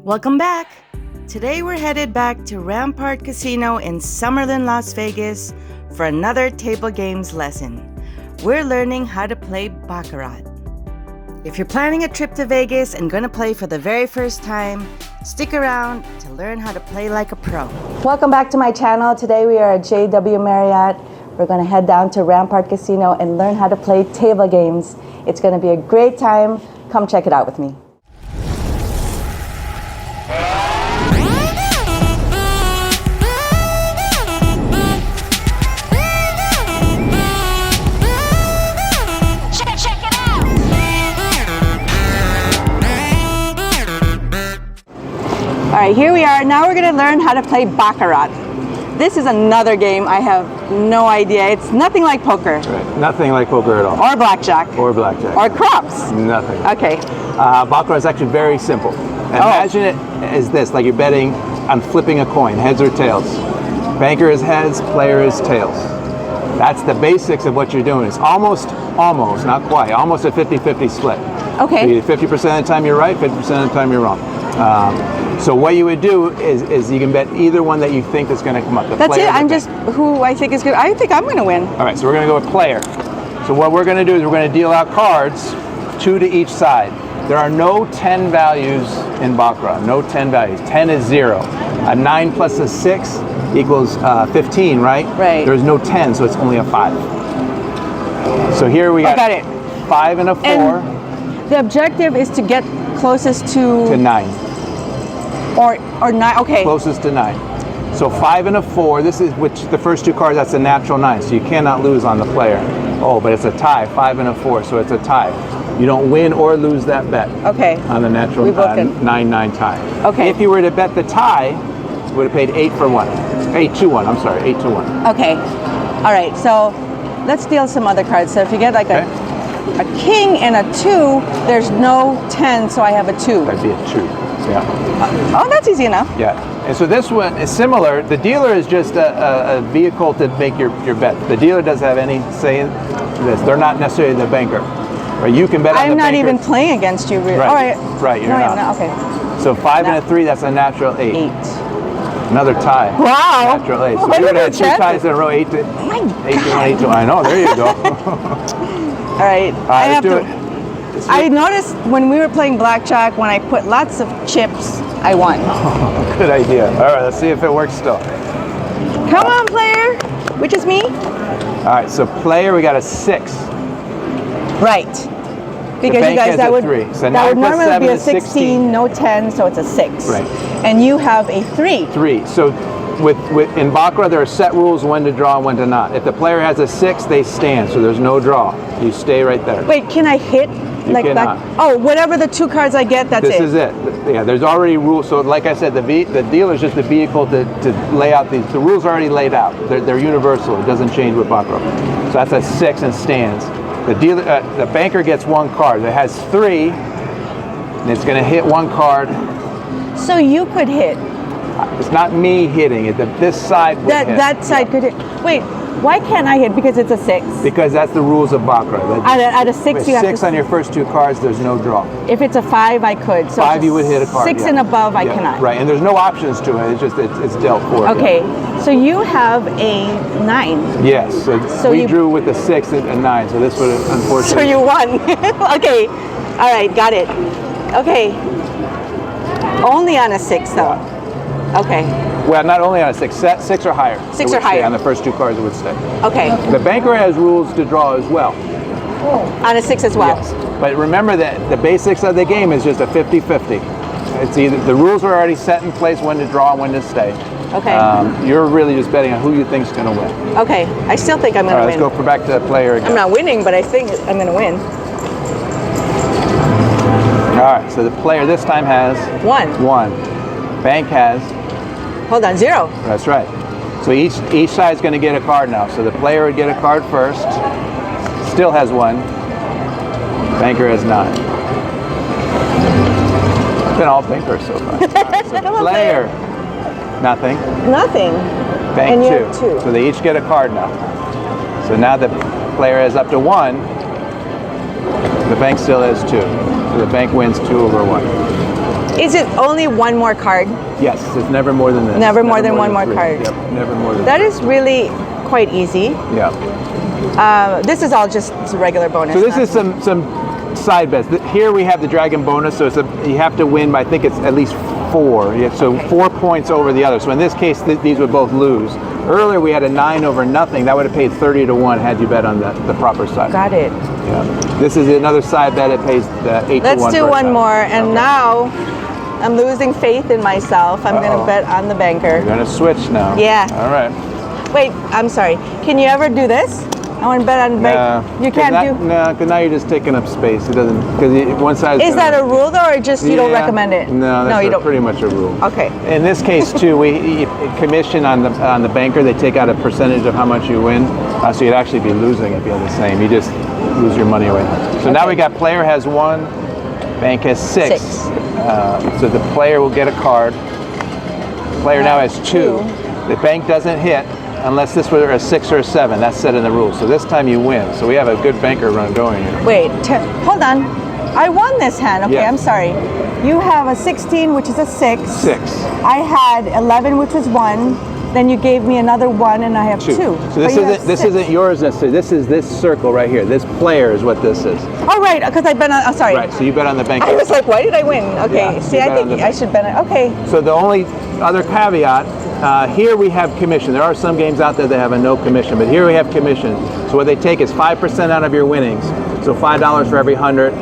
Welcome back! Today we're headed back to Rampart Casino in Summerlin, Las Vegas for another table games lesson. We're learning how to play Baccarat. If you're planning a trip to Vegas and going to play for the very first time, stick around to learn how to play like a pro. Welcome back to my channel. Today we are at JW Marriott. We're going to head down to Rampart Casino and learn how to play table games. It's going to be a great time. Come check it out with me. All right, here we are. Now we're going to learn how to play Baccarat. This is another game I have no idea. It's nothing like poker. Right. Nothing like poker at all. Or blackjack. Or blackjack. Or craps. Nothing. Okay. Baccarat is actually very simple. Imagine it as this, like you're betting on flipping a coin, heads or tails. Banker is heads, player is tails. That's the basics of what you're doing. It's almost, not quite, almost a 50-50 split. Okay. So 50% of the time you're right, 50% of the time you're wrong. So what you would do is you can bet either one that you think is going to come up. That's it. I'm just who I think is good. I think I'm going to win. All right, so we're going to go with player. So what we're going to do is we're going to deal out cards, 2 to each side. There are no 10 values in Baccarat. No 10 values. 10 is 0. A 9 plus a 6 equals 15, right? Right. There's no 10, so it's only a 5. So here we got it. 5 and a 4. And the objective is to get closest to 9. Or 9, okay. Closest to 9. So 5 and a 4, this is which the first 2 cards, that's a natural 9, so you cannot lose on the player. Oh, but it's a tie, 5 and a 4, so it's a tie. You don't win or lose that bet. Okay. On the natural 9-9 tie. Okay. If you were to bet the tie, you would have paid 8 for 1. 8-2-1, I'm sorry, 8-1. Okay. All right, so let's deal some other cards. So if you get like a king and a 2, there's no 10, so I have a 2. That'd be a 2. Yeah. Oh, that's easy enough. Yeah. And so this one is similar. The dealer is just a vehicle to make your bet. The dealer doesn't have any say in this. They're not necessarily the banker. Right? You can bet on the banker. I'm not even playing against you. Really. Right. All right. Right. You're not. Okay. So 5 and a 3. That's a natural 8. Another tie. Wow. Natural 8. So you would have 2 ties in a row. 8 to 1. I know. There you go. All right. I have to. I noticed when we were playing blackjack, when I put lots of chips, I won. Good idea. All right, let's see if it works still. Come on, player. Which is me? All right, so player, we got a 6. Right. Because you guys, that would normally be a 16, no 10, so it's a 6. Right. And you have a 3. 3. So in Baccarat, there are set rules when to draw and when to not. If the player has a 6, they stand, so there's no draw. You stay right there. Wait, can I hit? You cannot. Oh, whatever the 2 cards I get, that's it. This is it. Yeah, there's already rules. So like I said, the dealer is just the vehicle to lay out these. The rules are already laid out. They're universal. It doesn't change with Baccarat. So that's a 6 and stands. The dealer, the banker gets 1 card. It has 3, and it's going to hit 1 card. So you could hit. It's not me hitting it. This side would hit. That side could hit. Wait, why can't I hit? Because it's a 6. Because that's the rules of Baccarat. At a 6, you have to. 6 on your first 2 cards, there's no draw. If it's a 5, I could. So 5, you would hit a card. 6 and above, I cannot. Right, and there's no options to it. It's just it's dealt for. Okay, so you have a 9. Yes, so we drew with a 6 and a 9, so this would unfortunately. So you won. Okay, all right, got it. Okay, only on a 6 though. Yeah. Okay. Well, not only on a 6, 6 or higher. 6 or higher. On the first 2 cards, it would stay. Okay. The banker has rules to draw as well. On a 6 as well. Yes. But remember that the basics of the game is just a 50-50. It's either the rules are already set in place when to draw and when to stay. Okay. You're really just betting on who you think is going to win. Okay. I still think I'm going to win. Let's go back to the player again. I'm not winning, but I think I'm going to win. All right. So the player this time has 1. Bank has. Hold on, 0. That's right. So each side is going to get a card now. So the player would get a card first. Still has 1. Banker has 9. It's been all banker so far. Right, so player, nothing. Nothing. Bank and you 2. have 2. So they each get a card now. So now the player has up to 1. The bank still has 2. So the bank wins 2/1. Is it only one more card? Yes, it's never more than this. Never more than one more three. card. Yep, never more than That is really quite easy. Yeah. This is all just regular bonus. So this is some side bets. Here we have the dragon bonus, so you have to win by, I think it's at least 4. So 4 points over the other. So in this case, these would both lose. Earlier we had a 9 over nothing. That would have paid 30 to 1 had you bet on the proper side. Got it. Yeah. This is another side bet. It pays 8 to 1. Let's do one more, and now I'm losing faith in myself. I'm going to bet on the banker. You're going to switch now. Yeah. All right. Wait, I'm sorry. Can you ever do this? I want to bet on the banker. You can't do. No, because now you're just taking up space. It doesn't, because one side. Is that a rule though, or just you don't recommend it? No, that's pretty much a rule. Okay. In this case too, we commission on the banker. They take out a percentage of how much you win, so you'd actually be losing if you had the same. You just lose your money away. So now we got player has 1, bank has 6. So the player will get a card. Player now has 2. The bank doesn't hit unless this were a 6 or a 7. That's set in the rules. So this time you win. So we have a good banker run going here. Wait, hold on. I won this hand. Okay, Yeah. I'm sorry. You have a 16, which is a 6. 6. I had 11, which was 1. Then you gave me another 1, and I have 2. So this isn't yours necessarily. This is this circle right here. This player is what this is. Oh, right, because I bet on. Oh, sorry. Right. So you bet on the banker. I was like, why did I win? Okay. Yeah, See, you I bet on think the I should bet on. Okay. So the only other caveat, here we have commission. There are some games out there that have a no commission, but here we have commission. So what they take is 5% out of your winnings. So $5 for every 100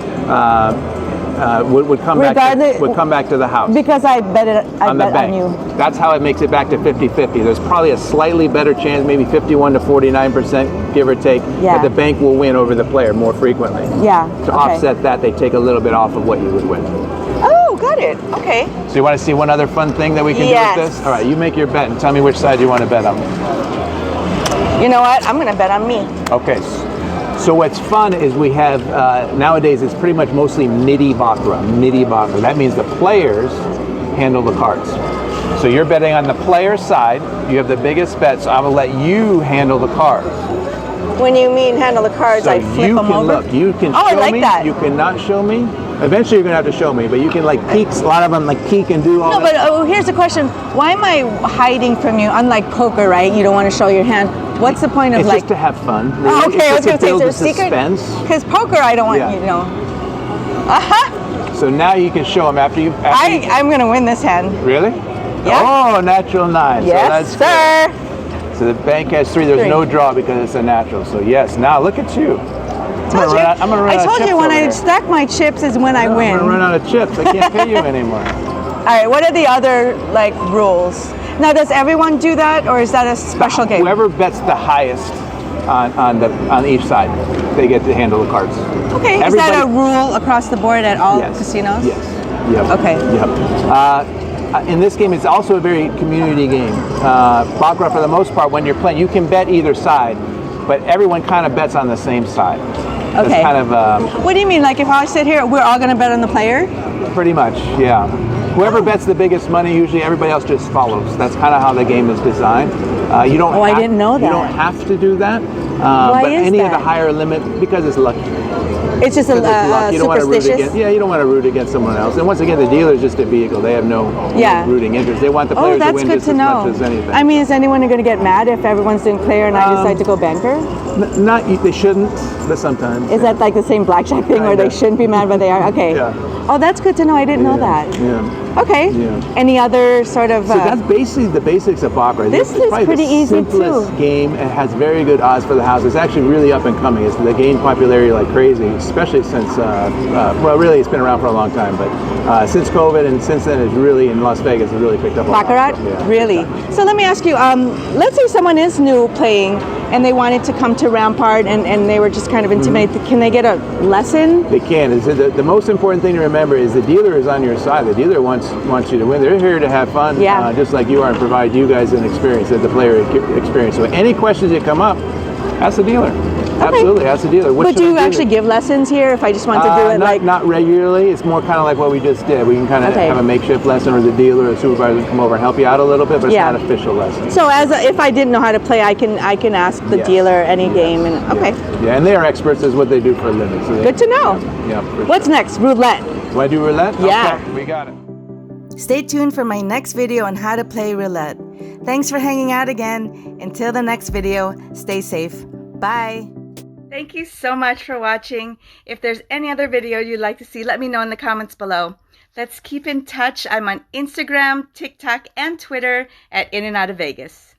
would come back to the house. Because I bet on you. That's how it makes it back to 50-50. There's probably a slightly better chance, maybe 51 to 49%, give or take, that the bank will win over the player more frequently. Yeah. To offset that, they take a little bit off of what you would win. Oh, got it. Okay. So you want to see one other fun thing that we can do with this? All right, you make your bet and tell me which side you want to bet on. You know what? I'm going to bet on me. Okay. So what's fun is we have, nowadays it's pretty much mostly midi baccarat. That means the players handle the cards. So you're betting on the player side. You have the biggest bet, so I will let you handle the cards. When you mean handle the cards, so I flip them over? Look, you can show I like me. that. You cannot show me. Eventually you're going to have to show me, but you can like peek. A lot of them like peek and do all that. No, but here's the question. Why am I hiding from you? Unlike poker, right? You don't want to show your hand. What's the point of it's like... just to have fun. Oh, okay, I was going to say, is there a secret? Suspense. Because poker, I don't want you to know. So now you can show them after you... I'm going to win this hand. Really? Yeah. Oh, natural 9. Yes, so that's sir. Good. So the bank has 3. There's no draw because it's a natural. So yes, now look at you. I'm going to run out of chips. I told you when I stack my chips is when I win. I'm going to run out of chips. I can't pay you anymore. All right, what are the other like rules? Now, does everyone do that, or is that a special game? Whoever bets the highest on each side, they get to handle the cards. Okay, is that a rule across the board at all casinos? Yes. Yep. Okay. Yep. In this game, it's also a very community game. Baccarat, for the most part, when you're playing, you can bet either side, but everyone kind of bets on the same side. Okay. It's kind of. What do you mean? Like if I sit here, we're all going to bet on the player? Pretty much, yeah. Whoever bets the biggest money, usually everybody else just follows. That's kind of how the game is designed. You don't. I didn't know that. You don't have to do that. Why but is any that? of the higher limit, because it's lucky. It's just you don't want to root superstitious. against. Yeah, you don't want to root against someone else. And once again, the dealer is just a vehicle. They have no rooting interest. They want the players to win just as much as anything. I mean, is anyone going to get mad if everyone's doing player and I decide to go banker? Not. They shouldn't, but sometimes. Is that like the same blackjack thing where they shouldn't be mad, but they are? Okay. Yeah. Oh, that's good to know. I didn't know that. Yeah. Okay. Yeah. Any other sort of? So that's basically the basics of baccarat. This is probably pretty the easy simplest too. Game. It has very good odds for the house. It's actually really up and coming. It's gained popularity like crazy, especially since. Well, really, it's been around for a long time, but since COVID and since then, it's really in Las Vegas. It's really picked up. Baccarat, really. So let me ask you. Let's say someone is new playing and they wanted to come to Rampart and they were just kind of intimidated. Can they get a lesson? They can. The most important thing to remember is the dealer is on your side. The dealer wants you to win. They're here to have fun, just like you are, and provide you guys an experience that the player experience. So any questions that come up, ask the dealer. Okay. Absolutely, ask the dealer. But do you actually give lessons here if I just want to do it not regularly. It's more kind of like what we just did. We can kind of have a makeshift lesson, or the dealer or supervisor can come over and help you out a little bit, but it's not an official lesson. So if I didn't know how to play, I can ask the dealer any game and Yeah, and they are experts is what they do for a living. So good to know. Yeah. What's next? Roulette. Want to do roulette? Yeah. Okay, we got it. Stay tuned for my next video on how to play roulette. Thanks for hanging out again. Until the next video, stay safe. Bye. Thank you so much for watching. If there's any other video you'd like to see, let me know in the comments below. Let's keep in touch. I'm on Instagram, TikTok, and Twitter at In and Out of Vegas.